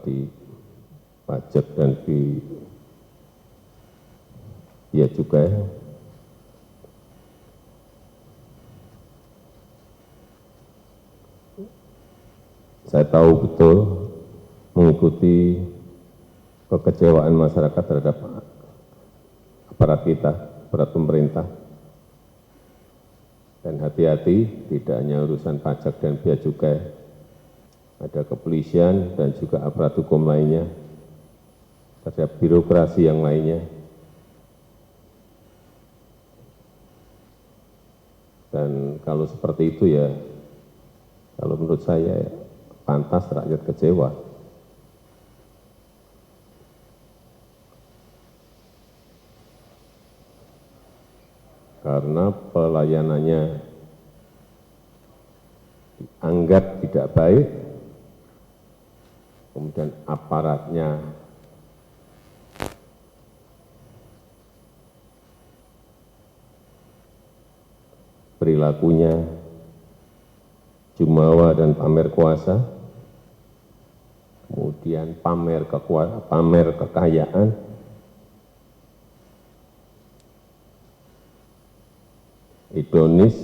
di pajak dan di bea cukai. Saya tahu betul mengikuti kekecewaan masyarakat terhadap aparat kita, aparat pemerintah. Dan hati-hati, tidak hanya urusan pajak dan bea cukai, ada kepolisian dan juga aparat hukum lainnya, terhadap birokrasi yang lainnya. Dan kalau seperti itu ya, kalau menurut saya ya, pantas rakyat kecewa. Karena pelayanannya dianggap tidak baik, kemudian aparatnya perilakunya jumawa dan pamer kuasa, kemudian pamer kekayaan, hedonis.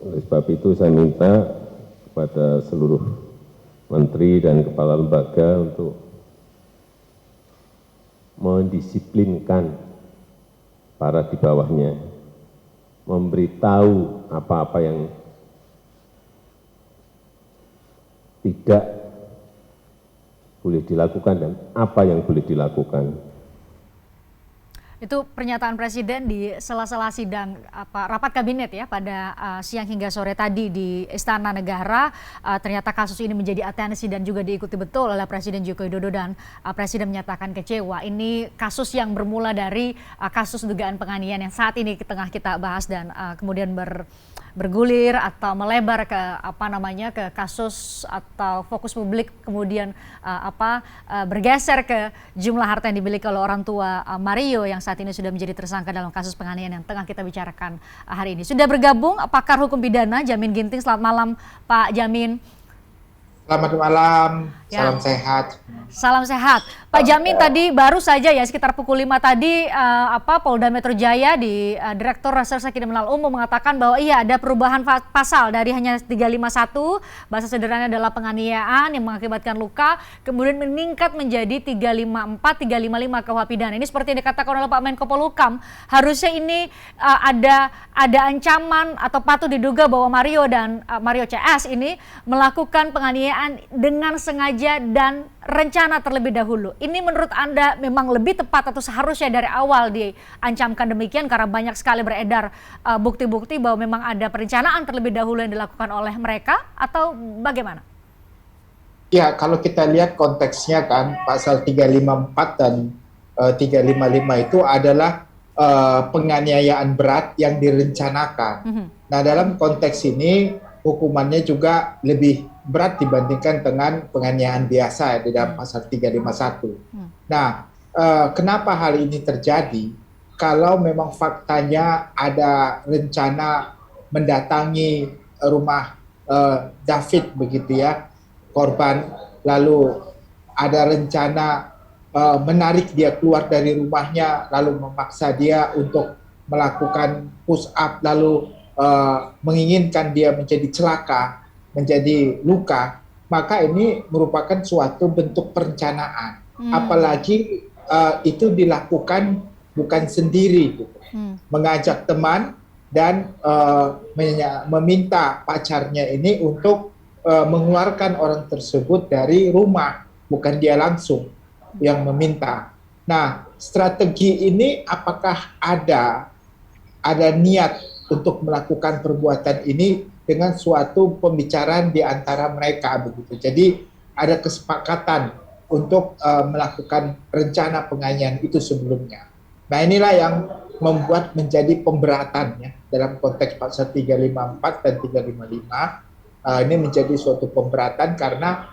Oleh sebab itu saya minta kepada seluruh menteri dan kepala lembaga untuk mendisiplinkan para di bawahnya, memberitahu apa-apa yang tidak boleh dilakukan dan apa yang boleh dilakukan. Itu pernyataan Presiden di sela-sela sidang rapat kabinet ya pada siang hingga sore tadi di Istana Negara. Ternyata kasus ini menjadi atensi dan juga diikuti betul oleh Presiden Joko Widodo, dan Presiden menyatakan kecewa. Ini kasus yang bermula dari kasus dugaan penganiayaan yang saat ini tengah kita bahas dan kemudian bergulir atau melebar ke ke kasus atau fokus publik, kemudian bergeser ke jumlah harta yang dimiliki oleh orang tua Mario yang saat ini sudah menjadi tersangka dalam kasus penganiayaan yang tengah kita bicarakan hari ini. Sudah bergabung pakar hukum pidana Jamin Ginting. Selamat malam Pak Jamin. Selamat malam, salam sehat. Salam sehat. Pak Jamin, tadi baru saja ya sekitar pukul 5 tadi Polda Metro Jaya di Direktur Reserse Kriminal Umum mengatakan bahwa iya ada perubahan pasal dari hanya 351, bahasa sederhananya adalah penganiayaan yang mengakibatkan luka, kemudian meningkat menjadi 354, 355 KUH pidana. Ini seperti yang dikatakan oleh Pak Menko Polhukam, harusnya ini ada ancaman atau patut diduga bahwa Mario dan Mario CS ini melakukan penganiayaan dengan sengaja dan rencana terlebih dahulu. Ini menurut Anda memang lebih tepat atau seharusnya dari awal diancamkan demikian karena banyak sekali beredar bukti-bukti bahwa memang ada perencanaan terlebih dahulu yang dilakukan oleh mereka, atau bagaimana? Ya, kalau kita lihat konteksnya kan pasal 354 dan 355 itu adalah penganiayaan berat yang direncanakan. Nah, dalam konteks ini hukumannya juga lebih berat dibandingkan dengan penganiayaan biasa di dalam pasal 351. Nah, kenapa hal ini terjadi? Kalau memang faktanya ada rencana mendatangi rumah David begitu ya, korban, lalu ada rencana menarik dia keluar dari rumahnya, lalu memaksa dia untuk melakukan push up, lalu menginginkan dia menjadi celaka, menjadi luka, maka ini merupakan suatu bentuk perencanaan. Apalagi itu dilakukan bukan sendiri, gitu. Mengajak teman dan meminta pacarnya ini untuk mengeluarkan orang tersebut dari rumah, bukan dia langsung yang meminta. Nah, strategi ini apakah ada niat untuk melakukan perbuatan ini dengan suatu pembicaraan di antara mereka begitu. Jadi ada kesepakatan untuk melakukan rencana penganiayaan itu sebelumnya. Nah, inilah yang membuat menjadi pemberatan ya dalam konteks pasal 354 dan 355. Ini menjadi suatu pemberatan karena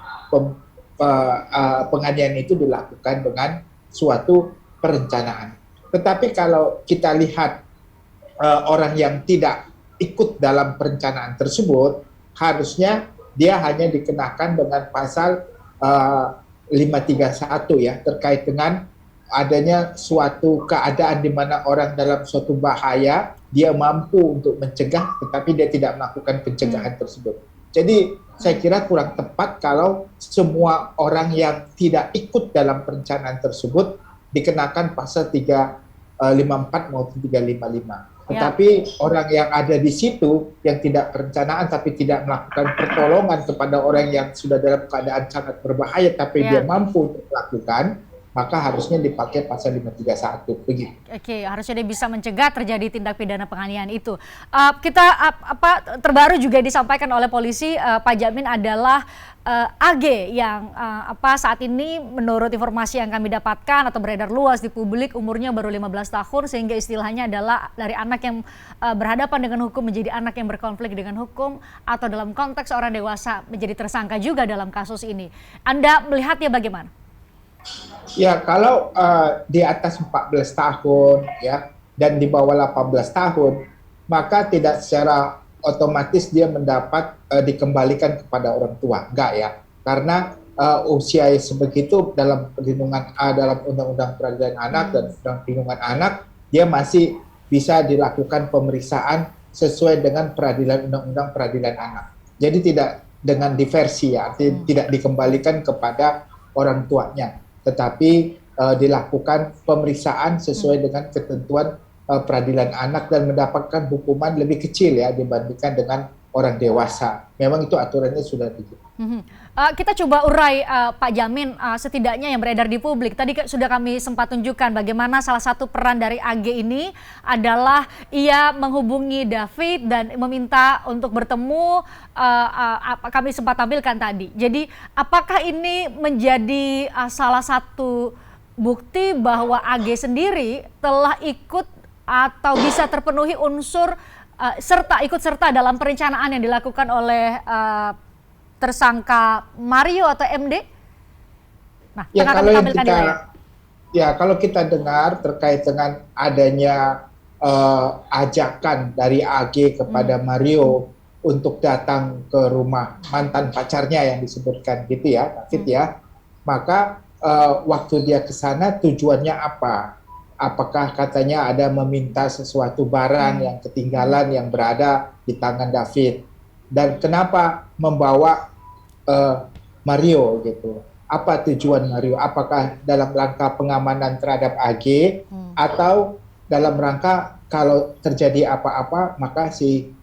penganiayaan itu dilakukan dengan suatu perencanaan. Tetapi kalau kita lihat orang yang tidak ikut dalam perencanaan tersebut, harusnya dia hanya dikenakan dengan pasal 531 ya, terkait dengan adanya suatu keadaan di mana orang dalam suatu bahaya, dia mampu untuk mencegah tetapi dia tidak melakukan pencegahan tersebut. Jadi saya kira kurang tepat kalau semua orang yang tidak ikut dalam perencanaan tersebut dikenakan pasal 354 maupun 355. Tetapi orang yang ada di situ yang tidak perencanaan tapi tidak melakukan pertolongan kepada orang yang sudah dalam keadaan sangat berbahaya tapi dia mampu untuk melakukan, maka harusnya dipakai pasal 531 begitu. Oke, harusnya dia bisa mencegah terjadi tindak pidana penganiayaan itu. Kita terbaru juga disampaikan oleh polisi, Pak Jamin, adalah AG yang saat ini menurut informasi yang kami dapatkan atau beredar luas di publik umurnya baru 15 tahun sehingga istilahnya adalah dari anak yang berhadapan dengan hukum menjadi anak yang berkonflik dengan hukum atau dalam konteks orang dewasa menjadi tersangka juga dalam kasus ini. Anda melihatnya bagaimana? Ya, kalau di atas 14 tahun ya dan di bawah 18 tahun, maka tidak secara otomatis dia mendapat dikembalikan kepada orang tua. Enggak ya. Karena usia sebegitu dalam perlindungan dalam Undang-Undang Perlindungan Anak dan Undang Perlindungan Anak, dia masih bisa dilakukan pemeriksaan sesuai dengan peradilan Undang-Undang Peradilan Anak. Jadi tidak dengan diversi ya, tidak dikembalikan kepada orang tuanya, tetapi dilakukan pemeriksaan sesuai dengan ketentuan peradilan anak dan mendapatkan hukuman lebih kecil ya dibandingkan dengan orang dewasa. Memang itu aturannya sudah begitu. Kita coba urai Pak Jamin, setidaknya yang beredar di publik. Tadi sudah kami sempat tunjukkan bagaimana salah satu peran dari AG ini adalah ia menghubungi David dan meminta untuk bertemu, kami sempat tampilkan tadi. Jadi apakah ini menjadi salah satu bukti bahwa AG sendiri telah ikut atau bisa terpenuhi unsur ikut serta dalam perencanaan yang dilakukan oleh tersangka Mario atau MD? Nah, kalau kita dengar terkait dengan adanya ajakan dari AG kepada Mario untuk datang ke rumah mantan pacarnya yang disebutkan gitu ya, David ya, maka waktu dia ke sana tujuannya apa? Apakah katanya ada meminta sesuatu barang yang ketinggalan yang berada di tangan David? Dan kenapa membawa Mario gitu? Apa tujuan Mario? Apakah dalam rangka pengamanan terhadap AG atau dalam rangka kalau terjadi apa-apa maka si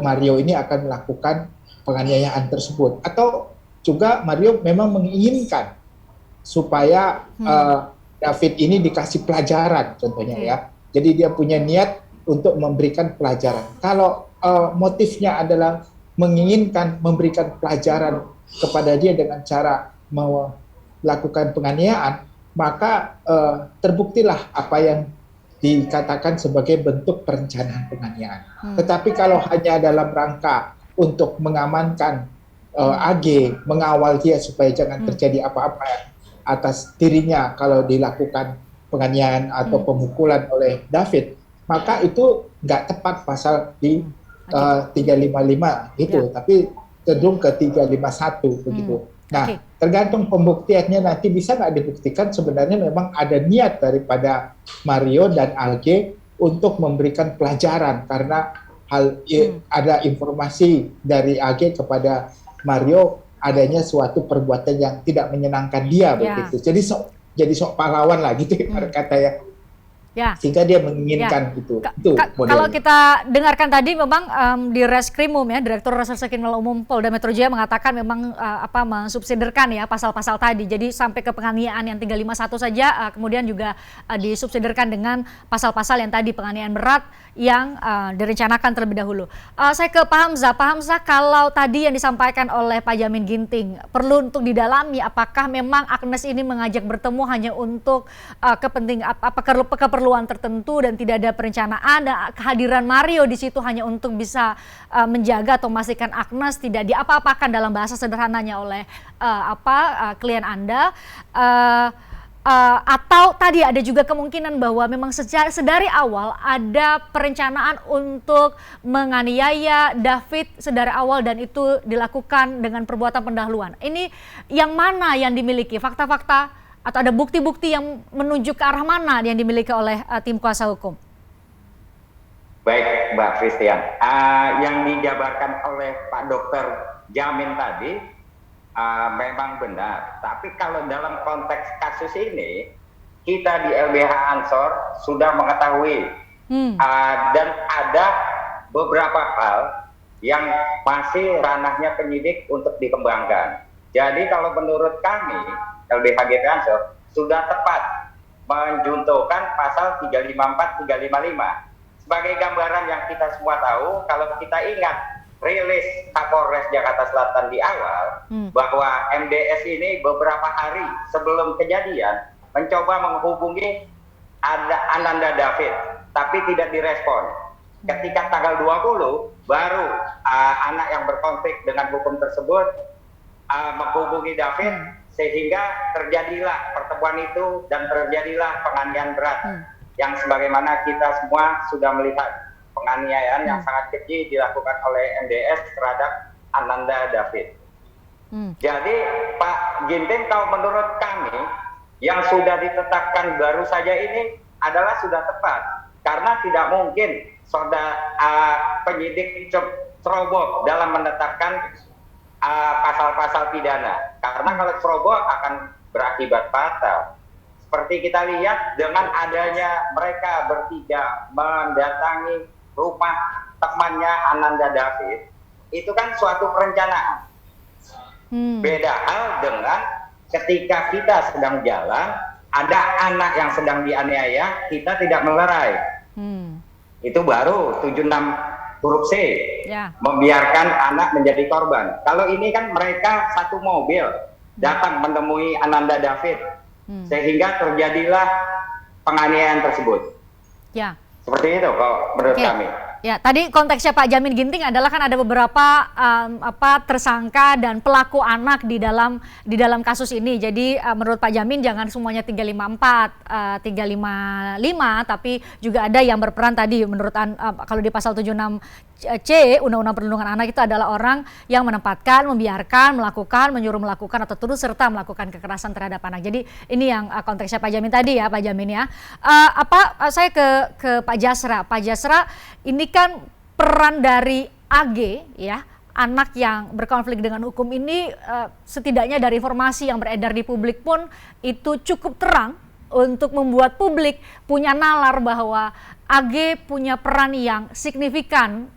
Mario ini akan melakukan penganiayaan tersebut? Atau juga Mario memang menginginkan supaya David ini dikasih pelajaran contohnya ya. Jadi dia punya niat untuk memberikan pelajaran. Kalau motifnya adalah menginginkan memberikan pelajaran kepada dia dengan cara melakukan penganiayaan, maka terbuktilah apa yang dikatakan sebagai bentuk perencanaan penganiayaan. Tetapi kalau hanya dalam rangka untuk mengamankan AG, mengawal dia supaya jangan terjadi apa-apa atas dirinya kalau dilakukan penganiayaan atau pemukulan oleh David, maka itu nggak tepat pasal di 355 gitu, tapi cenderung ke 351 begitu. Nah, tergantung pembuktiannya nanti bisa nggak dibuktikan sebenarnya memang ada niat daripada Mario dan AG untuk memberikan pelajaran karena ada informasi dari AG kepada Mario adanya suatu perbuatan yang tidak menyenangkan dia begitu. Jadi sok pahlawan lah gitu kata ya. Sehingga dia menginginkan itu kalau kita dengarkan tadi memang di Reskrimum ya, Direktur Reserse Kriminal Umum Polda Metro Jaya mengatakan memang mensubsidirkan ya pasal-pasal tadi. Jadi sampai ke penganiayaan yang 351 saja, kemudian juga disubsidirkan dengan pasal-pasal yang tadi penganiayaan berat yang direncanakan terlebih dahulu. Saya ke Pak Hamzah. Pak Hamzah, kalau tadi yang disampaikan oleh Pak Jamin Ginting perlu untuk didalami apakah memang Agnes ini mengajak bertemu hanya untuk keperluan tertentu dan tidak ada perencanaan, dan kehadiran Mario di situ hanya untuk bisa menjaga atau memastikan Agnes tidak diapa-apakan dalam bahasa sederhananya oleh klien Anda. Atau tadi ada juga kemungkinan bahwa memang sedari awal ada perencanaan untuk menganiaya David sedari awal dan itu dilakukan dengan perbuatan pendahuluan. Ini yang mana yang dimiliki? Fakta-fakta atau ada bukti-bukti yang menunjuk ke arah mana yang dimiliki oleh tim kuasa hukum? Baik, Mbak Christian. Yang dijabarkan oleh Pak Dokter Jamin tadi memang benar, tapi kalau dalam konteks kasus ini kita di LBH Ansor sudah mengetahui dan ada beberapa hal yang masih ranahnya penyidik untuk dikembangkan. Jadi kalau menurut kami LBH GP Ansor sudah tepat menjuntuhkan pasal 354, 355 sebagai gambaran yang kita semua tahu. Kalau kita ingat rilis Kapolres Jakarta Selatan di awal bahwa MDS ini beberapa hari sebelum kejadian mencoba menghubungi Ananda David tapi tidak direspon. Ketika tanggal 20 baru anak yang berkonflik dengan hukum tersebut menghubungi David sehingga terjadilah pertemuan itu dan terjadilah penganiayaan berat yang sebagaimana kita semua sudah melihat penganiayaan yang sangat keji dilakukan oleh MDS terhadap Ananda David. Jadi Pak Ginting, kalau menurut kami yang sudah ditetapkan baru saja ini adalah sudah tepat, karena tidak mungkin penyidik ceroboh dalam menetapkan pasal-pasal pidana, karena kalau ceroboh akan berakibat fatal. Seperti kita lihat dengan adanya mereka bertiga mendatangi rumah temannya Ananda David, itu kan suatu perencanaan. Beda hal dengan ketika kita sedang jalan, ada anak yang sedang dianiaya, kita tidak melerai. Itu baru 76 huruf C, membiarkan anak menjadi korban. Kalau ini kan mereka satu mobil datang menemui Ananda David, sehingga terjadilah penganiayaan tersebut. Ya. Seperti itu kalau menurut kami. Ya, tadi konteksnya Pak Jamin Ginting adalah kan ada beberapa tersangka dan pelaku anak di dalam kasus ini. Jadi menurut Pak Jamin jangan semuanya 354, 355, tapi juga ada yang berperan tadi menurut kalau di pasal 76C Undang-Undang Perlindungan Anak itu adalah orang yang menempatkan, membiarkan, melakukan, menyuruh melakukan atau turut serta melakukan kekerasan terhadap anak. Jadi ini yang konteksnya Pak Jamin tadi ya, Pak Jamin ya. Saya ke Pak Jasra. Pak Jasra, ini kan peran dari AG ya, anak yang berkonflik dengan hukum ini setidaknya dari informasi yang beredar di publik pun itu cukup terang untuk membuat publik punya nalar bahwa AG punya peran yang signifikan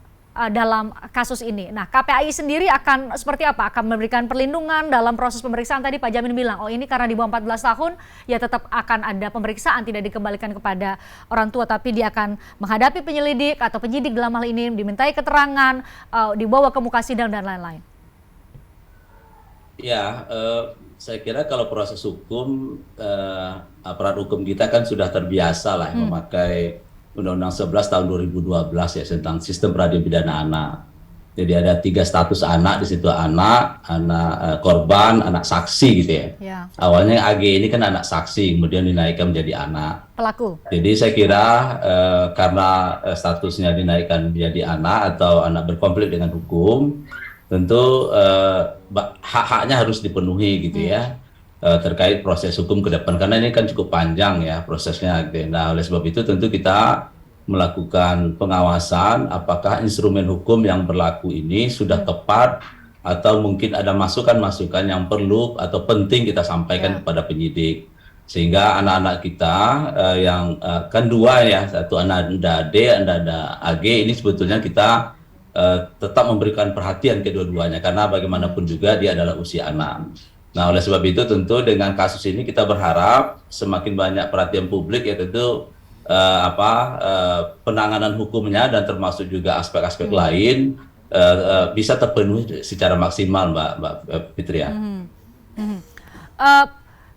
dalam kasus ini. Nah, KPAI sendiri akan seperti apa? Akan memberikan perlindungan dalam proses pemeriksaan. Tadi Pak Jamin bilang, oh ini karena di bawah 14 tahun, ya tetap akan ada pemeriksaan, tidak dikembalikan kepada orang tua, tapi dia akan menghadapi penyelidik atau penyidik dalam hal ini, dimintai keterangan, dibawa ke muka sidang dan lain-lain. Ya, saya kira kalau proses hukum, aparat hukum kita kan sudah terbiasa lah memakai Undang-Undang 11 tahun 2012 ya tentang sistem peradilan pidana anak. Jadi ada 3 status anak di situ, anak korban, anak saksi gitu ya. Awalnya AG ini kan anak saksi, kemudian dinaikkan menjadi anak pelaku. Jadi saya kira karena statusnya dinaikkan menjadi anak atau anak berkonflik dengan hukum, tentu hak-haknya harus dipenuhi gitu ya. Terkait proses hukum ke depan, karena ini kan cukup panjang ya prosesnya. Nah, oleh sebab itu tentu kita melakukan pengawasan apakah instrumen hukum yang berlaku ini sudah tepat atau mungkin ada masukan-masukan yang perlu atau penting kita sampaikan kepada penyidik, sehingga anak-anak kita yang kan 2 ya, satu Ananda D, Ananda AG, ini sebetulnya kita tetap memberikan perhatian kedua-duanya karena bagaimanapun juga dia adalah usia anak. Nah, oleh sebab itu tentu dengan kasus ini kita berharap semakin banyak perhatian publik ya tentu penanganan hukumnya dan termasuk juga aspek-aspek lain bisa terpenuhi secara maksimal, Mbak Fitri ya.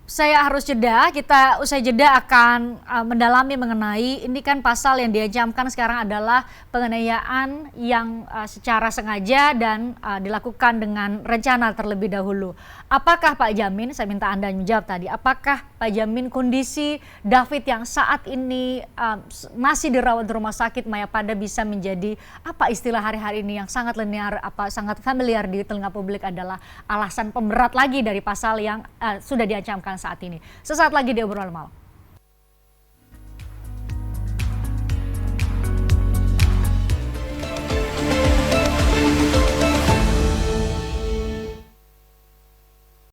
Saya harus jeda, kita usai jeda akan mendalami mengenai ini kan pasal yang diancamkan sekarang adalah penganiayaan yang secara sengaja dan dilakukan dengan rencana terlebih dahulu. Apakah Pak Jamin, saya minta Anda menjawab tadi, apakah Pak Jamin, kondisi David yang saat ini masih dirawat di rumah sakit Mayapada bisa menjadi apa istilah hari-hari ini yang sangat linear, sangat familiar di telinga publik adalah alasan pemberat lagi dari pasal yang sudah diancamkan saat ini. Sesaat lagi di Obrolan Malam.